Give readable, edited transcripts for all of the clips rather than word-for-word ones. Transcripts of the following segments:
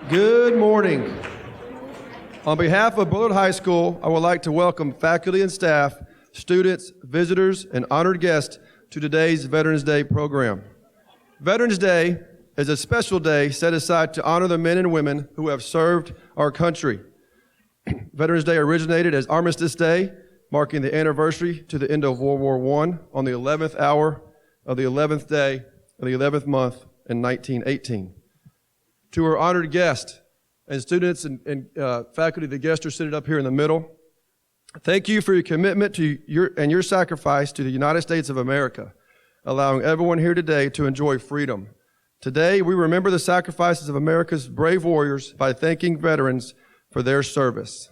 Good morning. On behalf of Bullard High School, I would like to welcome faculty and staff, students, visitors, and honored guests to today's Veterans Day program. Veterans Day is a special day set aside to honor the men and women who have served our country. Veterans Day originated as Armistice Day, marking the anniversary to the end of World War I on the 11th hour of the 11th day of the 11th month in 1918. To our honored guests and students and faculty, the guests are seated up here in the middle. Thank you for your commitment to your sacrifice to the United States of America, allowing everyone here today to enjoy freedom. Today, we remember the sacrifices of America's brave warriors by thanking veterans for their service.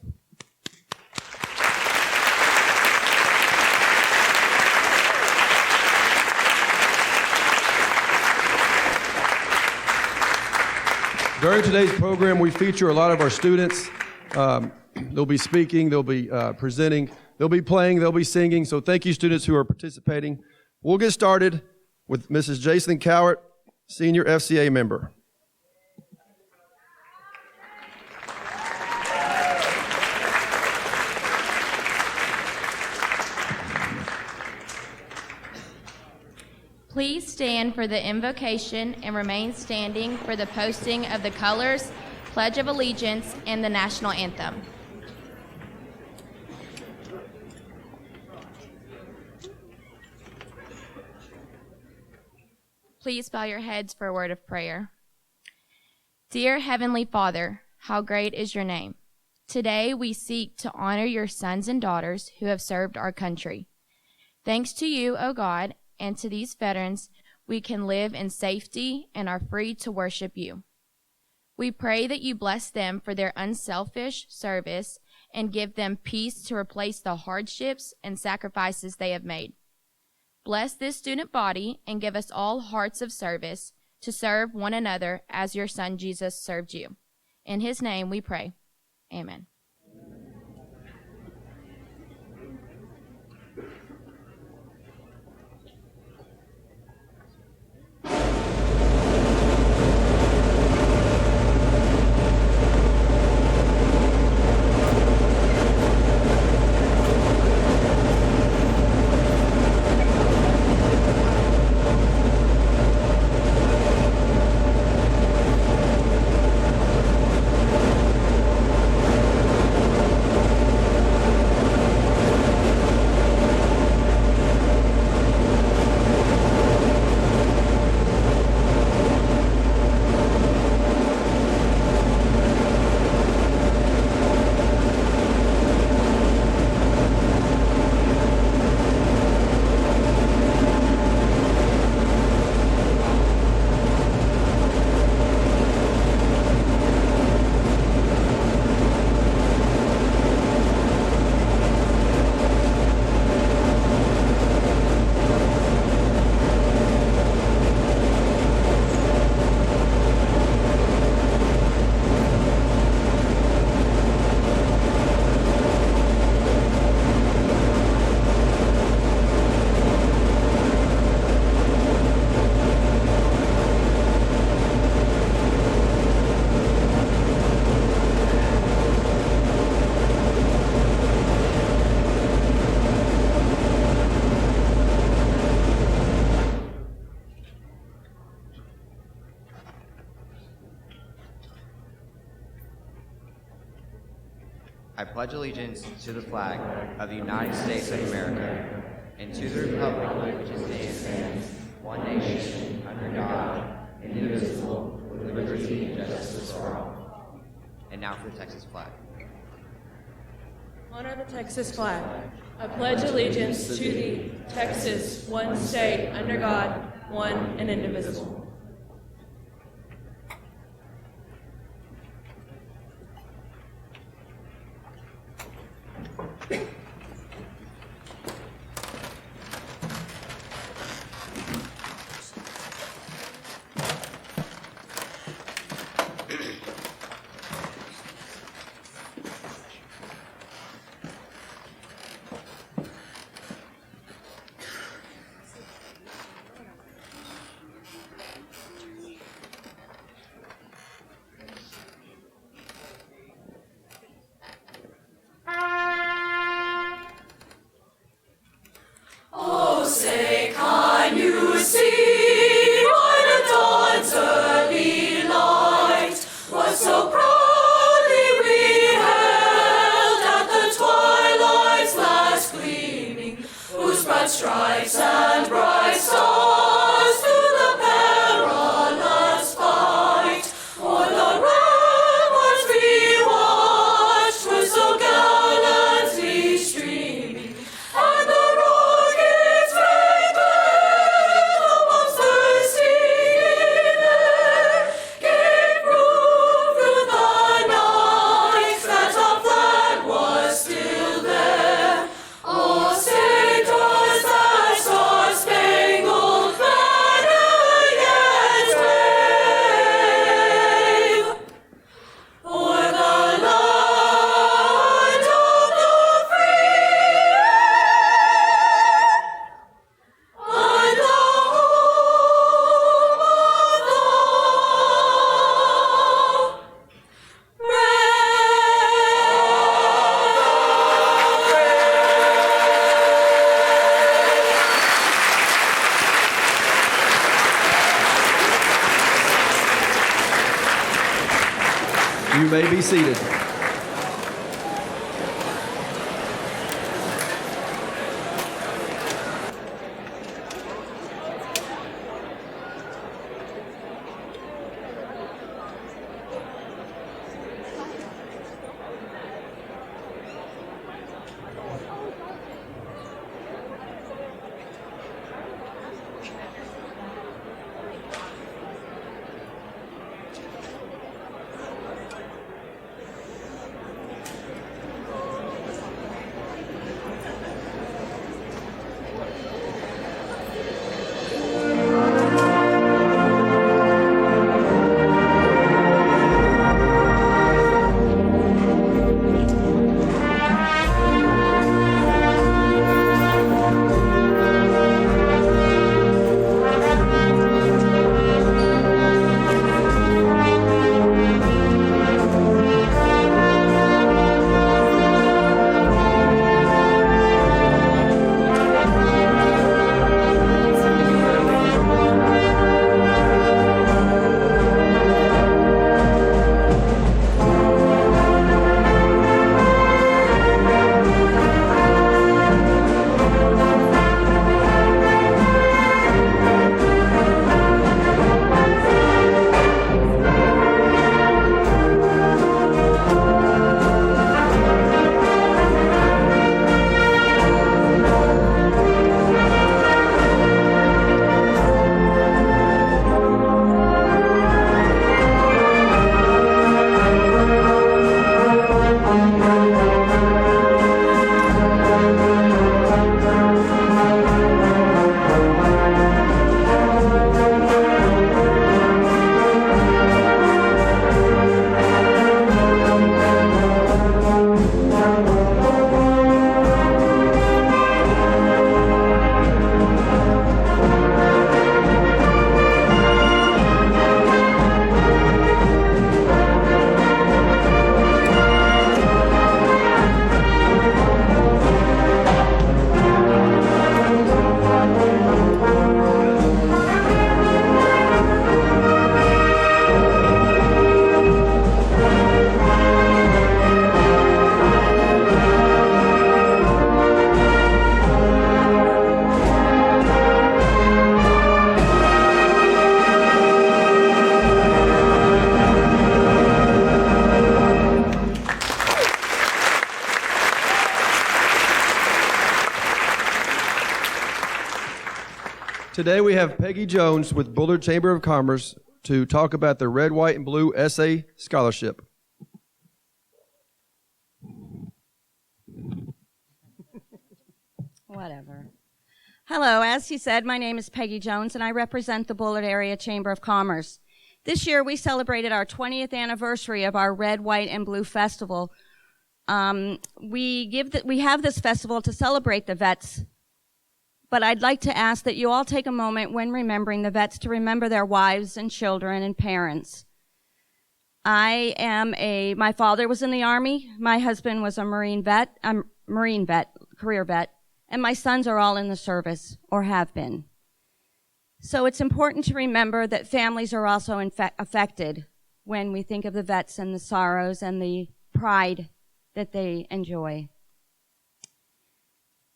During today's program, we feature a lot of our students. They'll be speaking, they'll be presenting, they'll be playing, they'll be singing. So thank you, students who are participating. We'll get started with Mrs. Jason Cowart, Senior FCA member. Please stand for the invocation and remain standing for the posting of the colors, Pledge of Allegiance, and the national anthem. Please bow your heads for a word of prayer. Dear Heavenly Father, how great is your name. Today we seek to honor your sons and daughters who have served our country. Thanks to you, O God, and to these veterans, we can live in safety and are free to worship you. We pray that you bless them for their unselfish service and give them peace to replace the hardships and sacrifices they have made. Bless this student body and give us all hearts of service to serve one another as your Son Jesus served you. In his name we pray. Amen. I pledge allegiance to the flag of the United States of America and to the republic which stands, one nation, under God, indivisible, with liberty and justice for all. And now for the Texas flag. Honor the Texas flag. I pledge allegiance to thee, Texas, one state, under God, one and indivisible. You may be seated. Today we have Peggy Jones with Bullard Chamber of Commerce to talk about the Red, White, and Blue Essay Scholarship. Whatever. Hello, as he said, my name is Peggy Jones, and I represent the Bullard Area Chamber of Commerce. This year, we celebrated our 20th anniversary of our Red, White, and Blue Festival. We have this festival to celebrate the vets, but I'd like to ask that you all take a moment when remembering the vets to remember their wives and children and parents. My father was in the Army, my husband was a Marine vet, career vet, and my sons are all in the service, or have been. So it's important to remember that families are also affected when we think of the vets and the sorrows and the pride that they enjoy.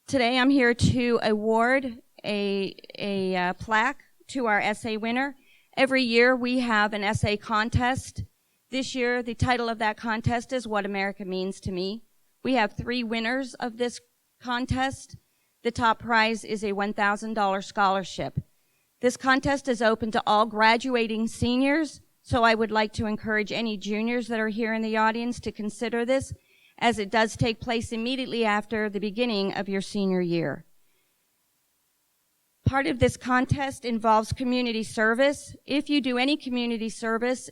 Today I'm here to award a plaque to our essay winner. Every year we have an essay contest. This year the title of that contest is What America Means to Me. We have 3 winners of this contest. The top prize is a $1,000 scholarship. This contest is open to all graduating seniors, so I would like to encourage any juniors that are here in the audience to consider this, as it does take place immediately after the beginning of your senior year. Part of this contest involves community service. If you do any community service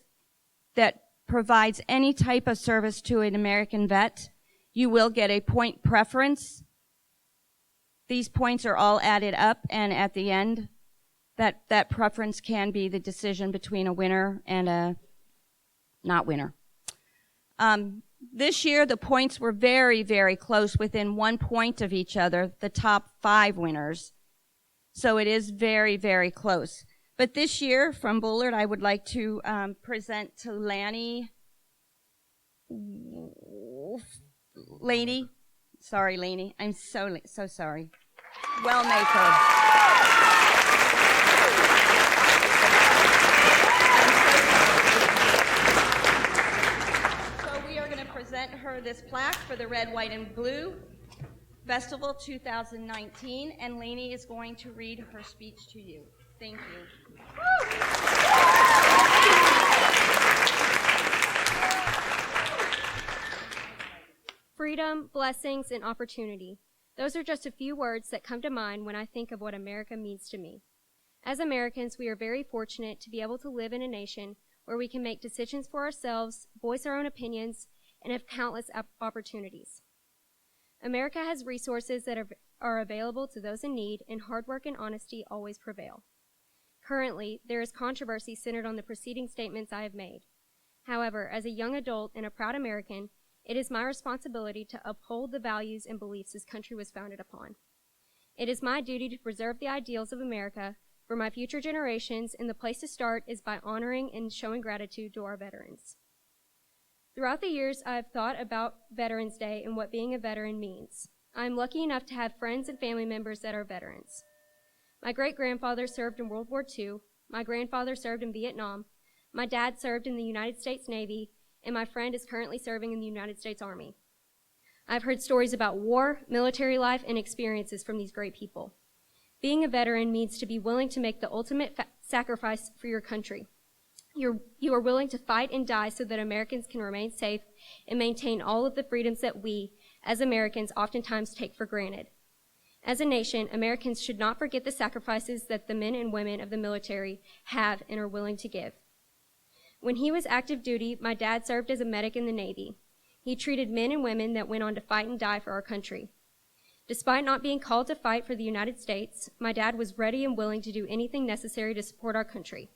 that provides any type of service to an American vet, you will get a point preference. These points are all added up, and at the end, that preference can be the decision between a winner and a not winner. This year, the points were very, very close, within 1 point of each other, the top 5 winners. So it is very, very close. But this year, from Bullard, I would like to present to Lanny Lainey. Sorry, Lainey. I'm so sorry. Wellmaker. So we are going to present her this plaque for the Red, White, and Blue Festival 2019, and Lainey is going to read her speech to you. Thank you. Freedom, blessings, and opportunity. Those are just a few words that come to mind when I think of what America means to me. As Americans, we are very fortunate to be able to live in a nation where we can make decisions for ourselves, voice our own opinions, and have countless opportunities. America has resources that are available to those in need, and hard work and honesty always prevail. Currently, there is controversy centered on the preceding statements I have made. However, as a young adult and a proud American, it is my responsibility to uphold the values and beliefs this country was founded upon. It is my duty to preserve the ideals of America for my future generations, and the place to start is by honoring and showing gratitude to our veterans. Throughout the years, I have thought about Veterans Day and what being a veteran means. I am lucky enough to have friends and family members that are veterans. My great-grandfather served in World War II, my grandfather served in Vietnam, my dad served in the United States Navy, and my friend is currently serving in the United States Army. I've heard stories about war, military life, and experiences from these great people. Being a veteran means to be willing to make the ultimate sacrifice for your country. You are willing to fight and die so that Americans can remain safe and maintain all of the freedoms that we, as Americans, oftentimes take for granted. As a nation, Americans should not forget the sacrifices that the men and women of the military have and are willing to give. When he was active duty, my dad served as a medic in the Navy. He treated men and women that went on to fight and die for our country. Despite not being called to fight for the United States, my dad was ready and willing to do anything necessary to support our country.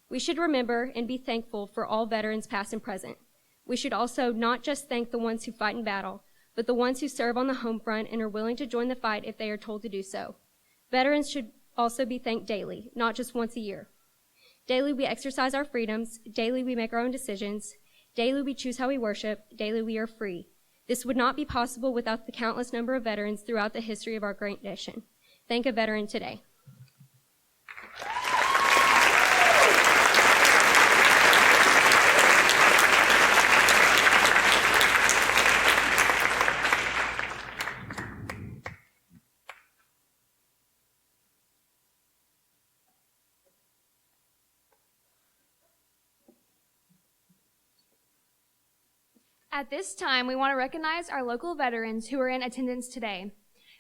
We should remember and be thankful for all veterans past and present. We should also not just thank the ones who fight in battle, but the ones who serve on the home front and are willing to join the fight if they are told to do so. Veterans should also be thanked daily, not just once a year. Daily we exercise our freedoms, daily we make our own decisions, daily we choose how we worship, daily we are free. This would not be possible without the countless number of veterans throughout the history of our great nation. Thank a veteran today. At this time, we want to recognize our local veterans who are in attendance today.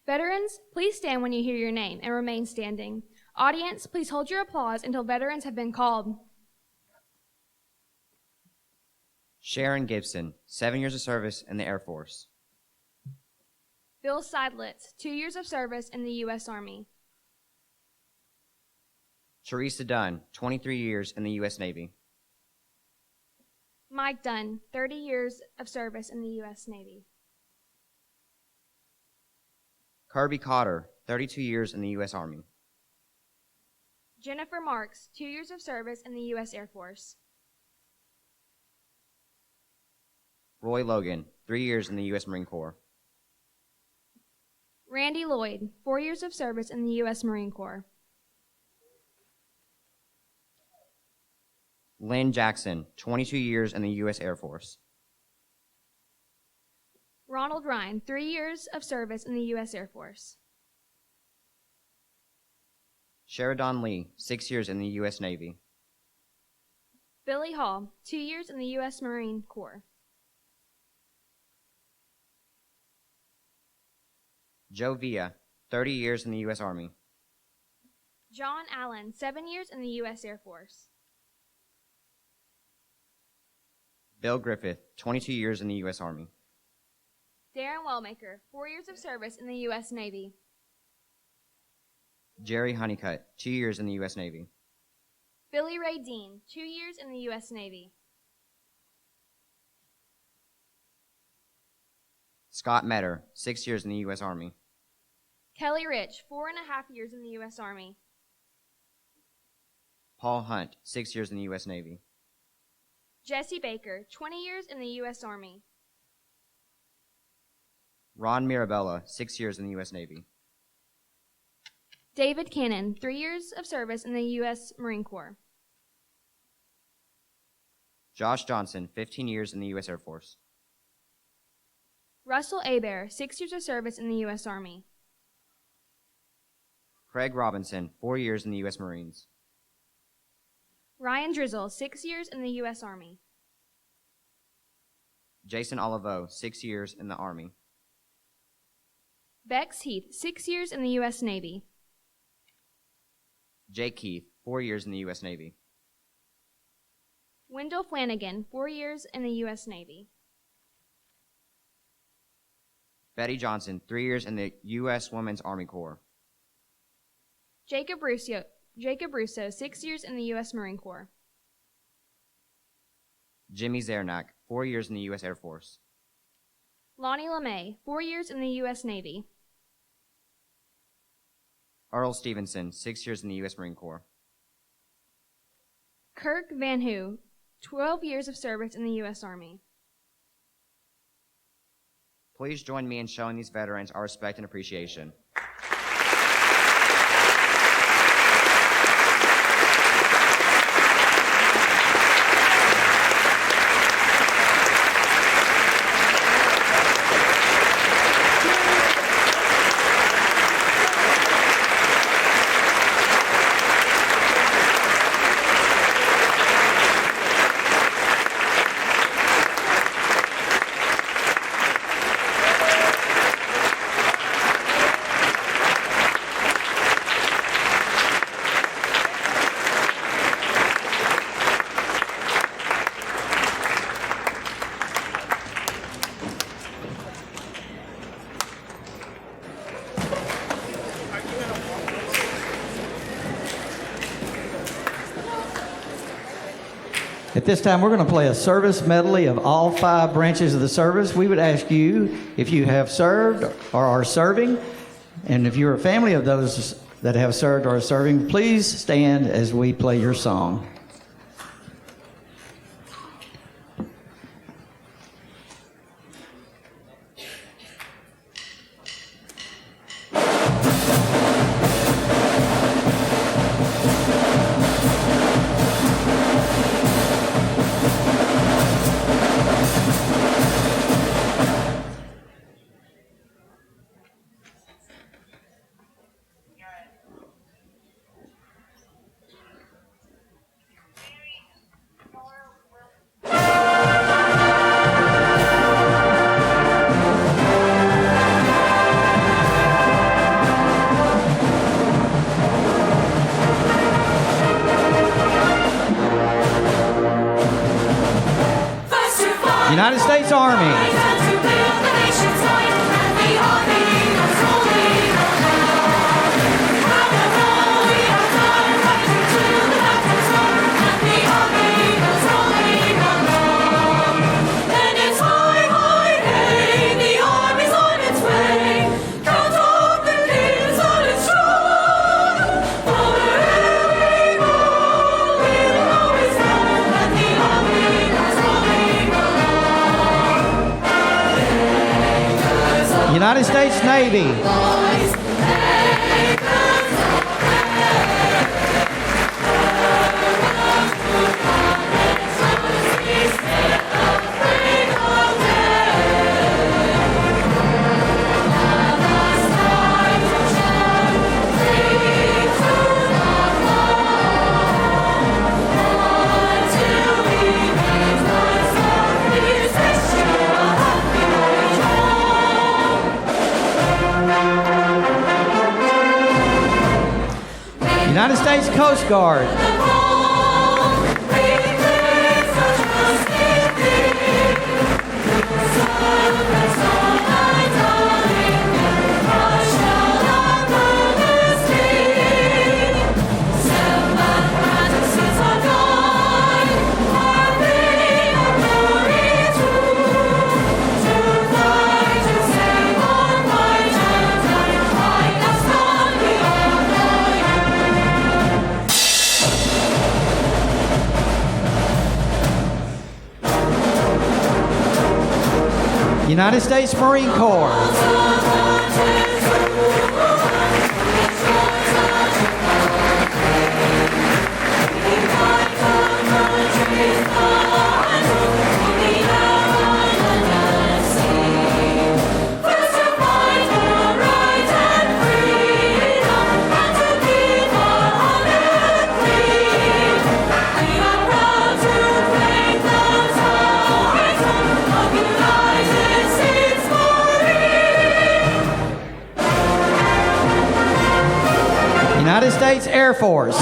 Veterans, please stand when you hear your name and remain standing. Audience, please hold your applause until veterans have been called. Sharon Gibson, 7 years of service in the Air Force. Bill Seidlitz, 2 years of service in the U.S. Army. Teresa Dunn, 23 years in the U.S. Navy. Mike Dunn, 30 years of service in the U.S. Navy. Kirby Cotter, 32 years in the U.S. Army. Jennifer Marks, 2 years of service in the U.S. Air Force. Roy Logan, 3 years in the U.S. Marine Corps. Randy Lloyd, 4 years of service in the U.S. Marine Corps. Lynn Jackson, 22 years in the U.S. Air Force. Ronald Ryan, 3 years of service in the U.S. Air Force. Sheridan Lee, 6 years in the U.S. Navy. Billy Hall, 2 years in the U.S. Marine Corps. Joe Villa, 30 years in the U.S. Army. John Allen, 7 years in the U.S. Air Force. Bill Griffith, 22 years in the U.S. Army. Darren Wellmaker, 4 years of service in the U.S. Navy. Jerry Honeycutt, 2 years in the U.S. Navy. Billy Ray Dean, 2 years in the U.S. Navy. Scott Metter, 6 years in the U.S. Army. Kelly Rich, 4.5 years in the U.S. Army. Paul Hunt, 6 years in the U.S. Navy. Jesse Baker, 20 years in the U.S. Army. Ron Mirabella, 6 years in the U.S. Navy. David Cannon, 3 years of service in the U.S. Marine Corps. Josh Johnson, 15 years in the U.S. Air Force. Russell Abear, 6 years of service in the U.S. Army. Craig Robinson, 4 years in the U.S. Marines. Ryan Drizzle, 6 years in the U.S. Army. Jason Olivo, 6 years in the Army. Bex Heath, 6 years in the U.S. Navy. Jake Keith, 4 years in the U.S. Navy. Wendell Flanagan, 4 years in the U.S. Navy. Betty Johnson, 3 years in the U.S. Women's Army Corps. Jacob Russo, 6 years in the U.S. Marine Corps. Jimmy Zernak, 4 years in the U.S. Air Force. Lonnie LeMay, 4 years in the U.S. Navy. Earl Stevenson, 6 years in the U.S. Marine Corps. Kirk Van Hoo, 12 years of service in the U.S. Army. Please join me in showing these veterans our respect and appreciation. At this time, we're going to play a service medley of all 5 branches of the service. We would ask you if you have served or are serving, and if you're a family of those that have served or are serving, please stand as we play your song. United States Army. United States Navy. United States Coast Guard. United States Marine Corps. United States Air Force.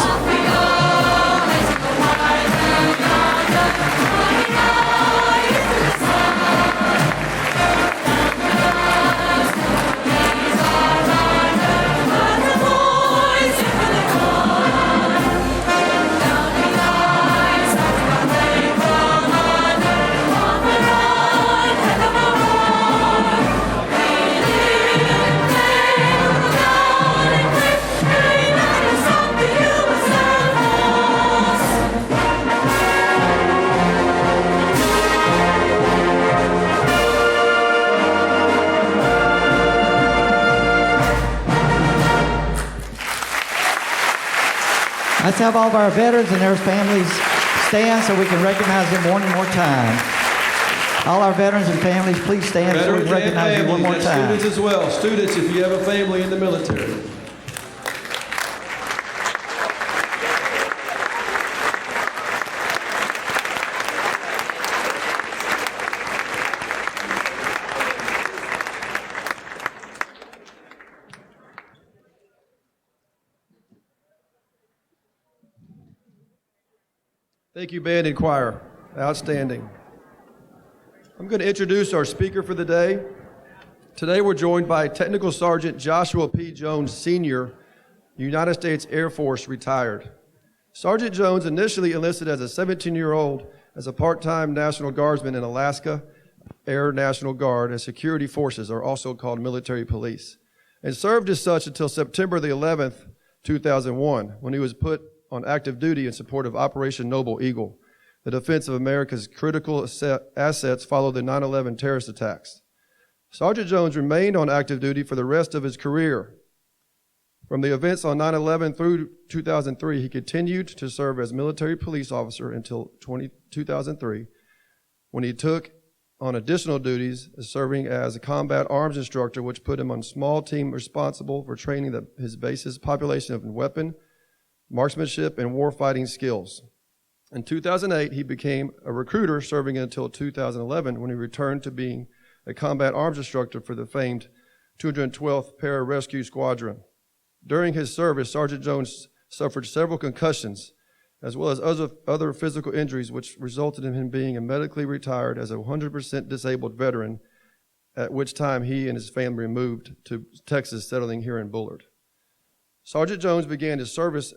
Let's have all of our veterans and their families stand so we can recognize them one more time. All our veterans and families, please stand so we can recognize you one more time. Students as well. Students, if you have a family in the military. Thank you, band and choir. Outstanding. I'm going to introduce our speaker for the day. Today we're joined by Technical Sergeant Joshua P. Jones, Sr., United States Air Force, retired. Sergeant Jones initially enlisted as a 17-year-old as a part-time National Guardsman in Alaska Air National Guard and security forces, are also called military police, and served as such until September the 11th, 2001, when he was put on active duty in support of Operation Noble Eagle, the defense of America's critical assets following the 9/11 terrorist attacks. Sergeant Jones remained on active duty for the rest of his career. From the events on 9/11 through 2003, he continued to serve as military police officer until 2003, when he took on additional duties, serving as a combat arms instructor, which put him on a small team responsible for training his base's population of weapon, marksmanship, and warfighting skills. In 2008, he became a recruiter, serving until 2011, when he returned to being a combat arms instructor for the famed 212th Pararescue Squadron. During his service, Sergeant Jones suffered several concussions, as well as other physical injuries, which resulted in him being medically retired as a 100% disabled veteran, at which time he and his family moved to Texas, settling here in Bullard. Sergeant Jones began his service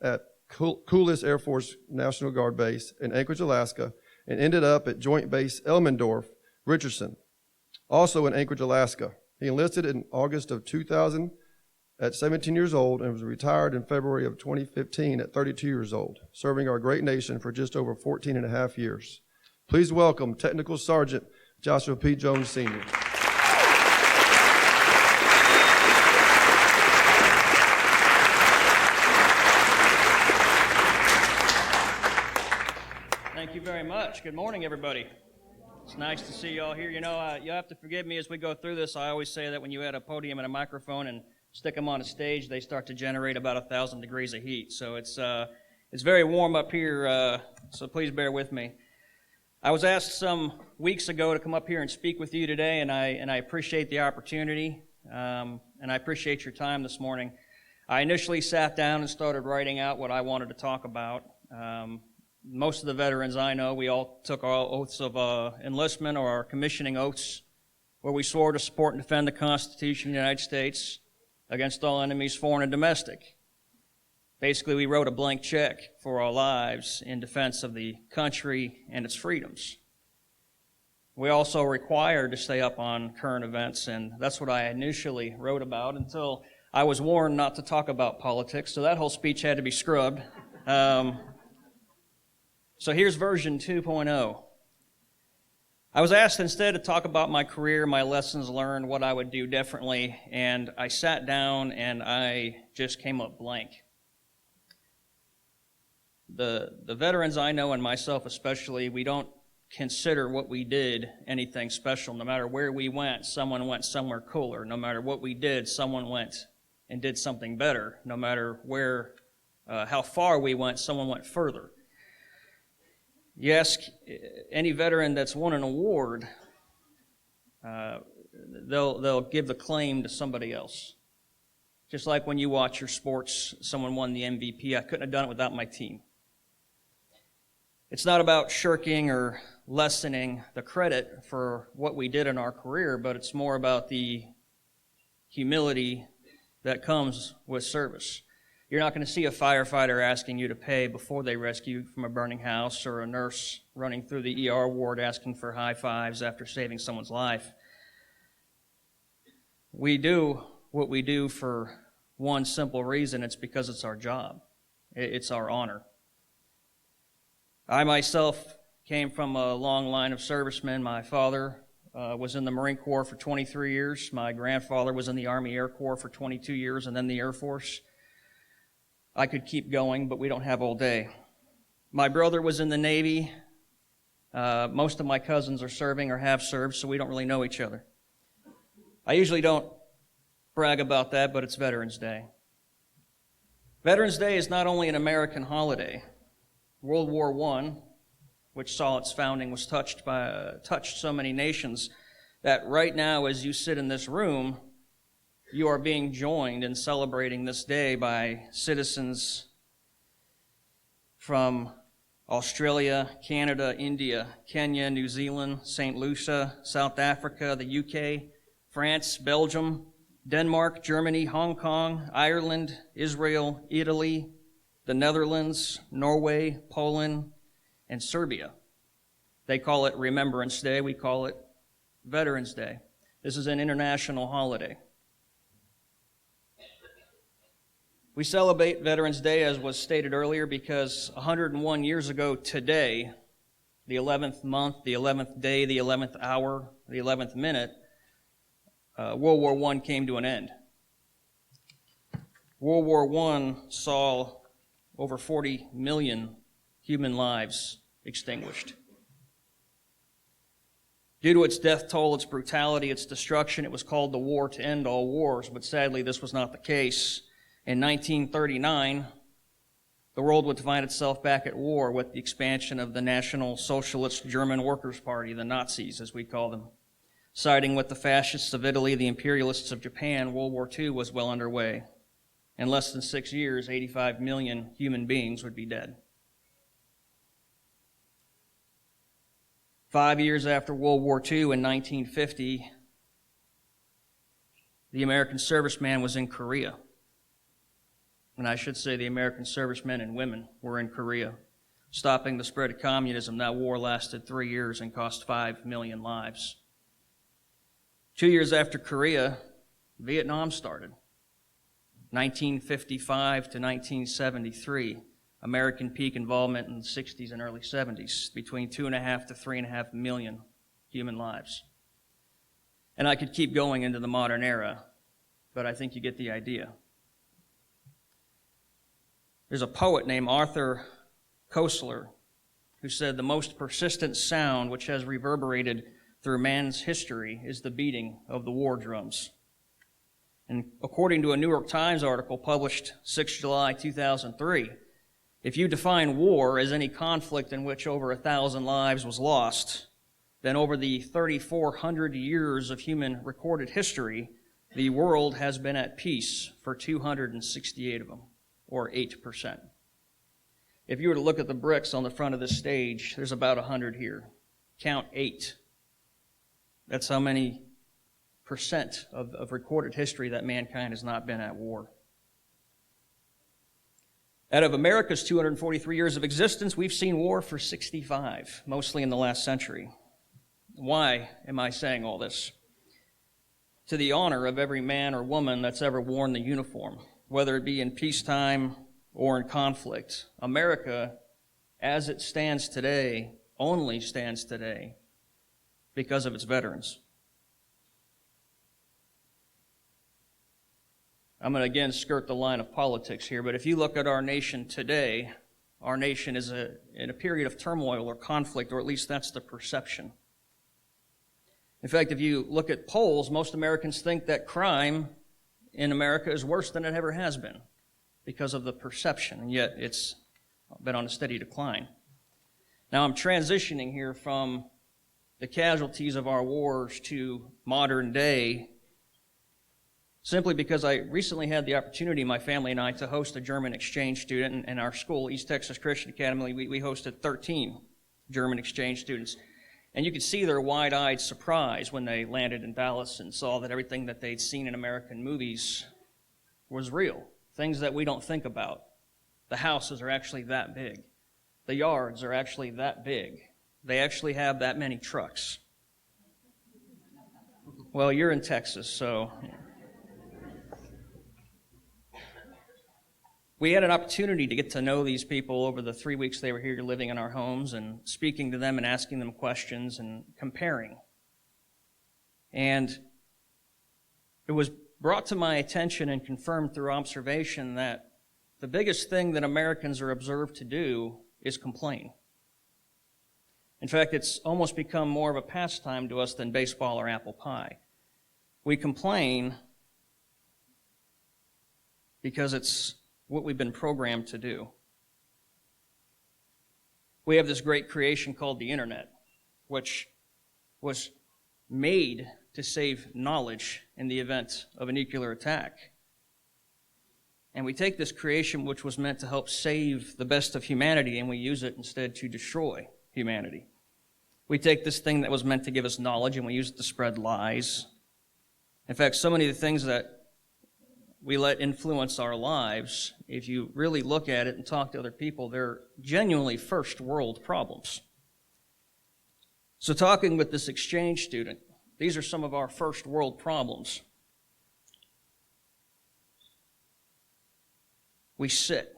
at Coolest Air Force National Guard Base in Anchorage, Alaska, and ended up at Joint Base Elmendorf, Richardson, also in Anchorage, Alaska. He enlisted in August of 2000 at 17 years old and was retired in February of 2015 at 32 years old, serving our great nation for just over 14 and a half years. Please welcome Technical Sergeant Joshua P. Jones, Sr. Thank you very much. Good morning, everybody. It's nice to see you all here. You know, you'll have to forgive me as we go through this. I always say that when you add a podium and a microphone and stick them on a stage, they start to generate about 1,000 degrees of heat. So it's very warm up here, so please bear with me. I was asked some weeks ago to come up here and speak with you today, and I appreciate the opportunity, and I appreciate your time this morning. I initially sat down and started writing out what I wanted to talk about. Most of the veterans I know, we all took our oaths of enlistment or our commissioning oaths, where we swore to support and defend the Constitution of the United States against all enemies, foreign and domestic. Basically, we wrote a blank check for our lives in defense of the country and its freedoms. We also are required to stay up on current events, and that's what I initially wrote about until I was warned not to talk about politics, so that whole speech had to be scrubbed. So here's version 2.0. I was asked instead to talk about my career, my lessons learned, what I would do differently, and I sat down and I just came up blank. The veterans I know, and myself especially, we don't consider what we did anything special. No matter where we went, someone went somewhere cooler. No matter what we did, someone went and did something better. No matter where, how far we went, someone went further. You ask any veteran that's won an award, they'll give the claim to somebody else. Just like when you watch your sports, someone won the MVP. I couldn't have done it without my team. It's not about shirking or lessening the credit for what we did in our career, but it's more about the humility that comes with service. You're not going to see a firefighter asking you to pay before they rescue you from a burning house, or a nurse running through the ER ward asking for high fives after saving someone's life. We do what we do for one simple reason. It's because it's our job. It's our honor. I myself came from a long line of servicemen. My father was in the Marine Corps for 23 years. My grandfather was in the Army Air Corps for 22 years, and then the Air Force. I could keep going, but we don't have all day. My brother was in the Navy. Most of my cousins are serving or have served, so we don't really know each other. I usually don't brag about that, but it's Veterans Day. Veterans Day is not only an American holiday. World War I, which saw its founding, was touched so many nations that right now, as you sit in this room, you are being joined in celebrating this day by citizens from Australia, Canada, India, Kenya, New Zealand, St. Lucia, South Africa, the UK, France, Belgium, Denmark, Germany, Hong Kong, Ireland, Israel, Italy, the Netherlands, Norway, Poland, and Serbia. They call it Remembrance Day. We call it Veterans Day. This is an international holiday. We celebrate Veterans Day, as was stated earlier, because 101 years ago today, the 11th month, the 11th day, the 11th hour, the 11th minute, World War I came to an end. World War I saw over 40 million human lives extinguished. Due to its death toll, its brutality, its destruction, it was called the war to end all wars, but sadly this was not the case. In 1939, the world would find itself back at war with the expansion of the National Socialist German Workers' Party, the Nazis as we call them. Siding with the fascists of Italy, the imperialists of Japan, World War II was well underway. In less than 6 years, 85 million human beings would be dead. 5 years after World War II, in 1950, the American serviceman was in Korea. And I should say the American servicemen and women were in Korea, stopping the spread of communism. That war lasted 3 years and cost 5 million lives. 2 years after Korea, Vietnam started. 1955 to 1973, American peak involvement in the 60s and early 70s, between 2.5 to 3.5 million human lives. And I could keep going into the modern era, but I think you get the idea. There's a poet named Arthur Koestler who said, "The most persistent sound which has reverberated through man's history is the beating of the war drums." And according to a New York Times article published 6 July 2003, if you define war as any conflict in which over 1,000 lives was lost, then over the 3,400 years of human recorded history, the world has been at peace for 268 of them, or 8%. If you were to look at the bricks on the front of this stage, there's about 100 here. Count 8. That's how many percent of recorded history that mankind has not been at war. Out of America's 243 years of existence, we've seen war for 65, mostly in the last century. Why am I saying all this? To the honor of every man or woman that's ever worn the uniform, whether it be in peacetime or in conflict. America, as it stands today, only stands today because of its veterans. I'm going to again skirt the line of politics here, but if you look at our nation today, our nation is in a period of turmoil or conflict, or at least that's the perception. In fact, if you look at polls, most Americans think that crime in America is worse than it ever has been because of the perception, and yet it's been on a steady decline. Now, I'm transitioning here from the casualties of our wars to modern day simply because I recently had the opportunity, my family and I, to host a German exchange student in our school, East Texas Christian Academy. We hosted 13 German exchange students. And you could see their wide-eyed surprise when they landed in Dallas and saw that everything that they'd seen in American movies was real, things that we don't think about. The houses are actually that big. The yards are actually that big. They actually have that many trucks. Well, you're in Texas, so... We had an opportunity to get to know these people over the 3 weeks they were here living in our homes and speaking to them and asking them questions and comparing. And it was brought to my attention and confirmed through observation that the biggest thing that Americans are observed to do is complain. In fact, it's almost become more of a pastime to us than baseball or apple pie. We complain because it's what we've been programmed to do. We have this great creation called the internet, which was made to save knowledge in the event of a nuclear attack. And we take this creation, which was meant to help save the best of humanity, and we use it instead to destroy humanity. We take this thing that was meant to give us knowledge, and we use it to spread lies. In fact, so many of the things that we let influence our lives, if you really look at it and talk to other people, they're genuinely first world problems. So talking with this exchange student, these are some of our first world problems. We sit.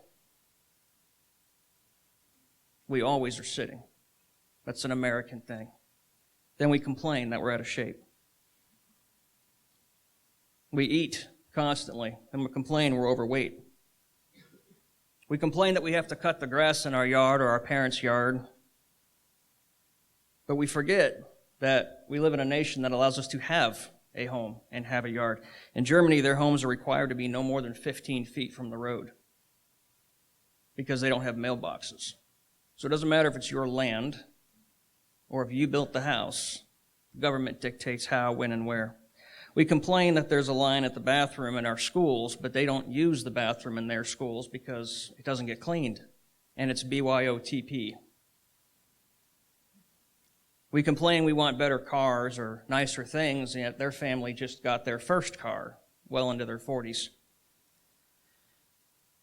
We always are sitting. That's an American thing. Then we complain that we're out of shape. We eat constantly, and we complain we're overweight. We complain that we have to cut the grass in our yard or our parents' yard. But we forget that we live in a nation that allows us to have a home and have a yard. In Germany, their homes are required to be no more than 15 feet from the road because they don't have mailboxes. So it doesn't matter if it's your land or if you built the house. The government dictates how, when, and where. We complain that there's a line at the bathroom in our schools, but they don't use the bathroom in their schools because it doesn't get cleaned, and it's BYOTP. We complain we want better cars or nicer things, and yet their family just got their first car well into their 40s.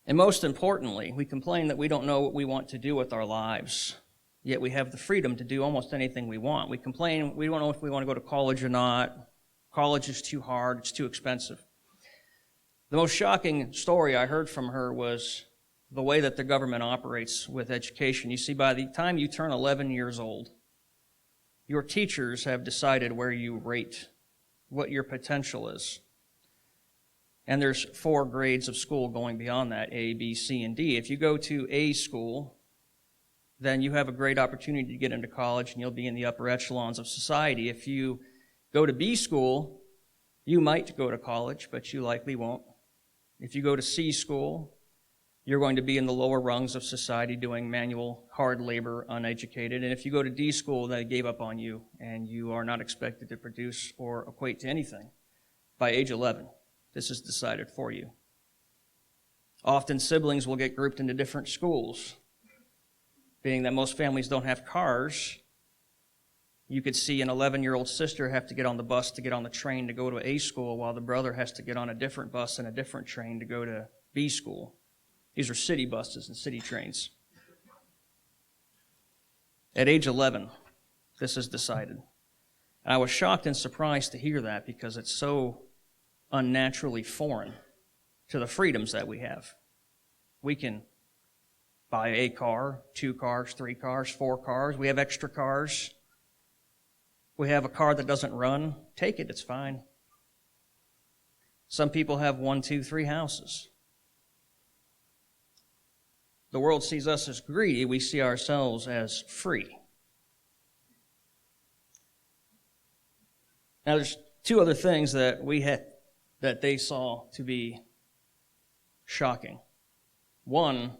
And most importantly, we complain that we don't know what we want to do with our lives, yet we have the freedom to do almost anything we want. We complain we don't know if we want to go to college or not. College is too hard, it's too expensive. The most shocking story I heard from her was the way that the government operates with education. You see, by the time you turn 11 years old, your teachers have decided where you rate, what your potential is. And there's 4 grades of school going beyond that, A, B, C, and D. If you go to A school, then you have a great opportunity to get into college and you'll be in the upper echelons of society. If you go to B school, you might go to college, but you likely won't. If you go to C school, you're going to be in the lower rungs of society doing manual, hard labor, uneducated. And if you go to D school, they gave up on you, and you are not expected to produce or equate to anything. By age 11, this is decided for you. Often siblings will get grouped into different schools. Being that most families don't have cars, you could see an 11-year-old sister have to get on the bus to get on the train to go to A school, while the brother has to get on a different bus and a different train to go to B school. These are city buses and city trains. At age 11, this is decided. And I was shocked and surprised to hear that because it's so unnaturally foreign to the freedoms that we have. We can buy a car, 2 cars, 3 cars, 4 cars. We have extra cars. we have a car that doesn't run, take it, it's fine. Some people have 1, 2, 3 houses. The world sees us as greedy, we see ourselves as free. Now there's 2 other things that they saw to be shocking. One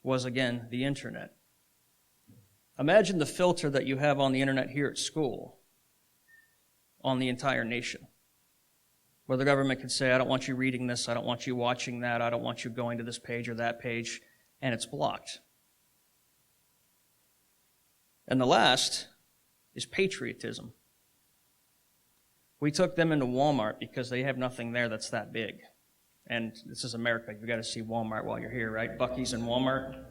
was, again, the internet. Imagine the filter that you have on the internet here at school on the entire nation, where the government could say, I don't want you reading this, I don't want you watching that, I don't want you going to this page or that page, and it's blocked. And the last is patriotism. We took them into Walmart because they have nothing there that's that big. And this is America. You've got to see Walmart while you're here, right? Buc-ee's and Walmart.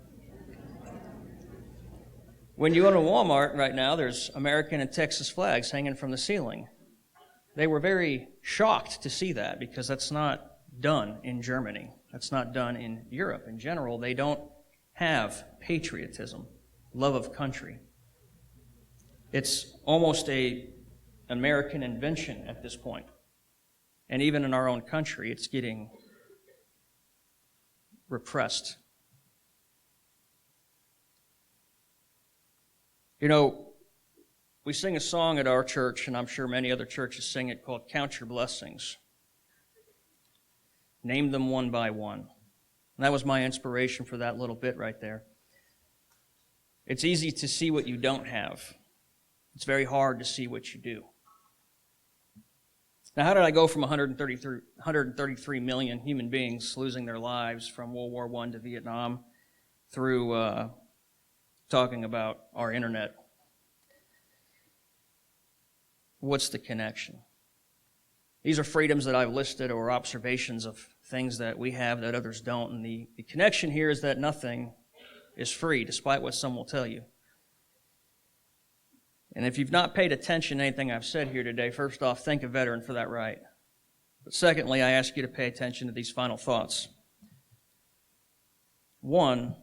When you go to Walmart right now, there's American and Texas flags hanging from the ceiling. They were very shocked to see that because that's not done in Germany. That's not done in Europe. In general, they don't have patriotism, love of country. It's almost an American invention at this point. And even in our own country, it's getting repressed. You know, we sing a song at our church, and I'm sure many other churches sing it, called Count Your Blessings. Name them one by one. And that was my inspiration for that little bit right there. It's easy to see what you don't have. It's very hard to see what you do. Now, how did I go from 133 million human beings losing their lives from World War I to Vietnam through talking about our internet? What's the connection? These are freedoms that I've listed or observations of things that we have that others don't. And the connection here is that nothing is free, despite what some will tell you. And if you've not paid attention to anything I've said here today, first off, thank a veteran for that right. But secondly, I ask you to pay attention to these final thoughts. One,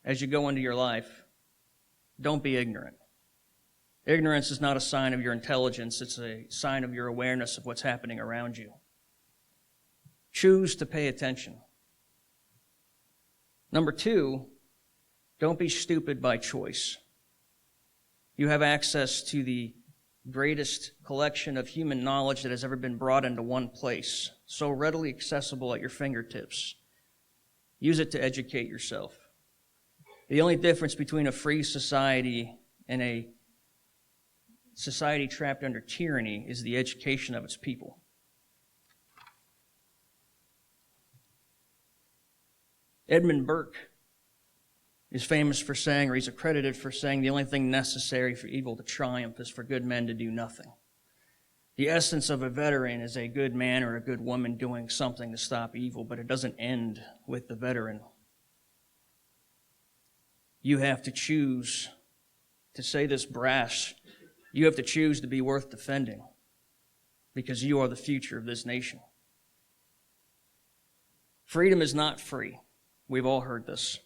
as you go into your life, don't be ignorant. Ignorance is not a sign of your intelligence, it's a sign of your awareness of what's happening around you. Choose to pay attention. Number 2, don't be stupid by choice. You have access to the greatest collection of human knowledge that has ever been brought into one place, so readily accessible at your fingertips. Use it to educate yourself. The only difference between a free society and a society trapped under tyranny is the education of its people. Edmund Burke is famous for saying, or he's accredited for saying, the only thing necessary for evil to triumph is for good men to do nothing. The essence of a veteran is a good man or a good woman doing something to stop evil, but it doesn't end with the veteran. You have to choose, to say this brash, you have to choose to be worth defending because you are the future of this nation. Freedom is not free. We've all heard this.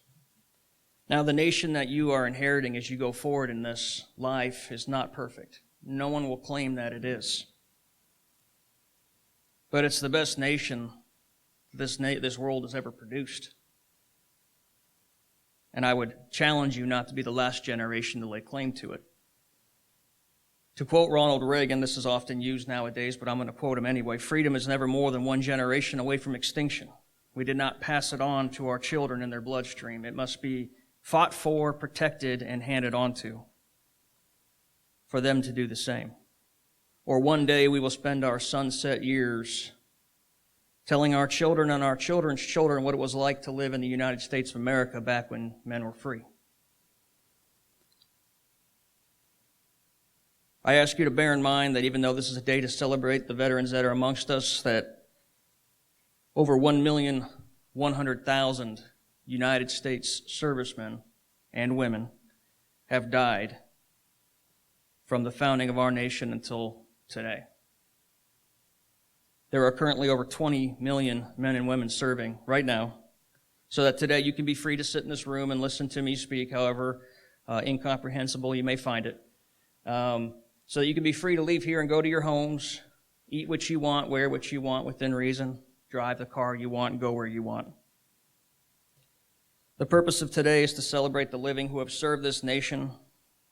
Now, the nation that you are inheriting as you go forward in this life is not perfect. No one will claim that it is. But it's the best nation this world has ever produced. And I would challenge you not to be the last generation to lay claim to it. To quote Ronald Reagan, this is often used nowadays, but I'm going to quote him anyway, freedom is never more than one generation away from extinction. We did not pass it on to our children in their bloodstream. It must be fought for, protected, and handed on to for them to do the same. Or one day we will spend our sunset years telling our children and our children's children what it was like to live in the United States of America back when men were free. I ask you to bear in mind that even though this is a day to celebrate the veterans that are amongst us, that over 1,100,000 United States servicemen and women have died from the founding of our nation until today. There are currently over 20 million men and women serving right now, so that today you can be free to sit in this room and listen to me speak, however incomprehensible you may find it. so that you can be free to leave here and go to your homes, eat what you want, wear what you want within reason, drive the car you want, and go where you want. The purpose of today is to celebrate the living who have served this nation,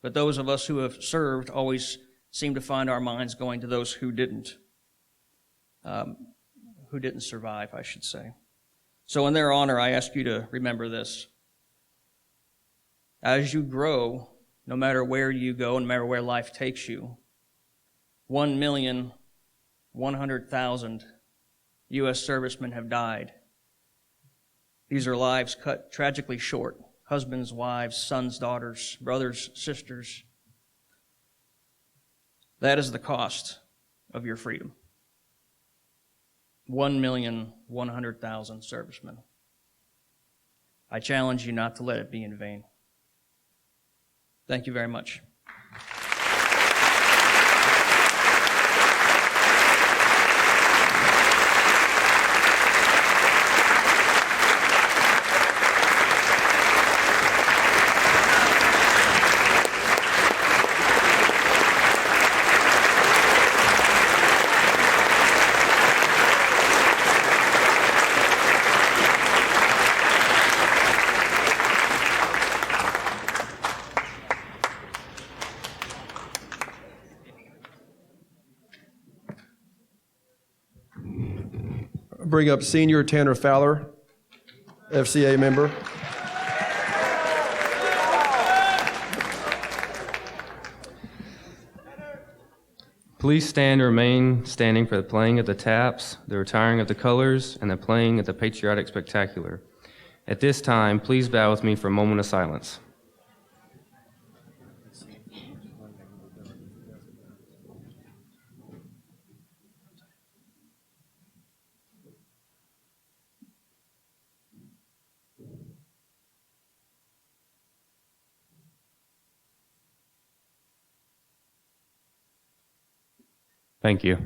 but those of us who have served always seem to find our minds going to those who didn't survive, I should say. So in their honor, I ask you to remember this. As you grow, no matter where you go, no matter where life takes you, 1,100,000 U.S. servicemen have died. These are lives cut tragically short. Husbands, wives, sons, daughters, brothers, sisters. That is the cost of your freedom. 1,100,000 servicemen. I challenge you not to let it be in vain. Thank you very much. Bring up Senior Tanner Fowler, FCA member. Please stand and remain standing for the playing of the taps, the retiring of the colors, and the playing of the patriotic spectacular. At this time, please bow with me for a moment of silence. Thank you.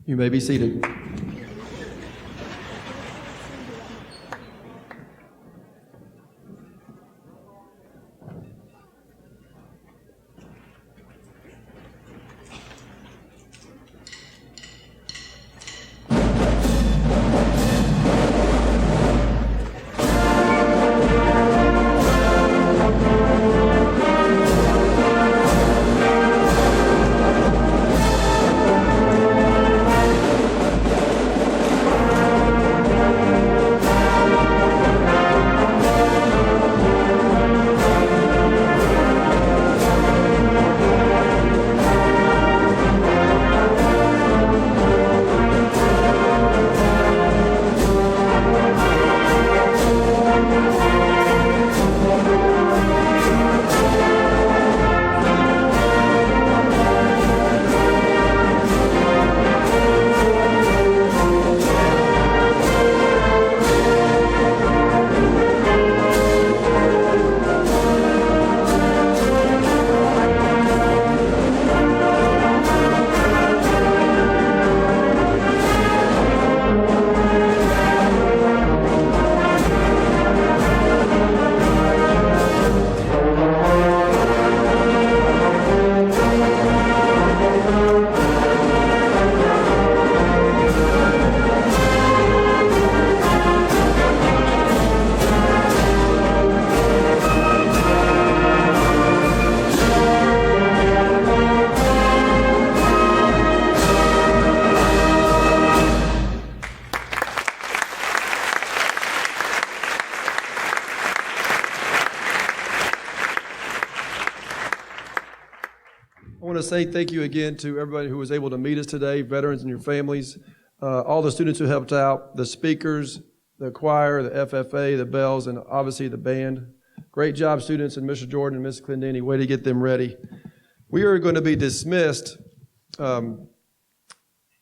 You may be seated. want to say thank you again to everybody who was able to meet us today, veterans and your families, all the students who helped out, the speakers, the choir, the FFA, the bells, and obviously the band. Great job, students, and Mr. Jordan and Ms. Clendini. Way to get them ready. We are going to be dismissed. It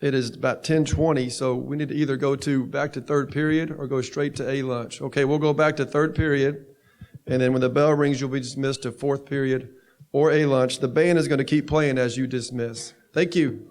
is about 10:20, so we need to either go back to third period or go straight to A lunch. Okay, we'll go back to third period, and then when the bell rings, you'll be dismissed to fourth period or A lunch. The band is going to keep playing as you dismiss. Thank you.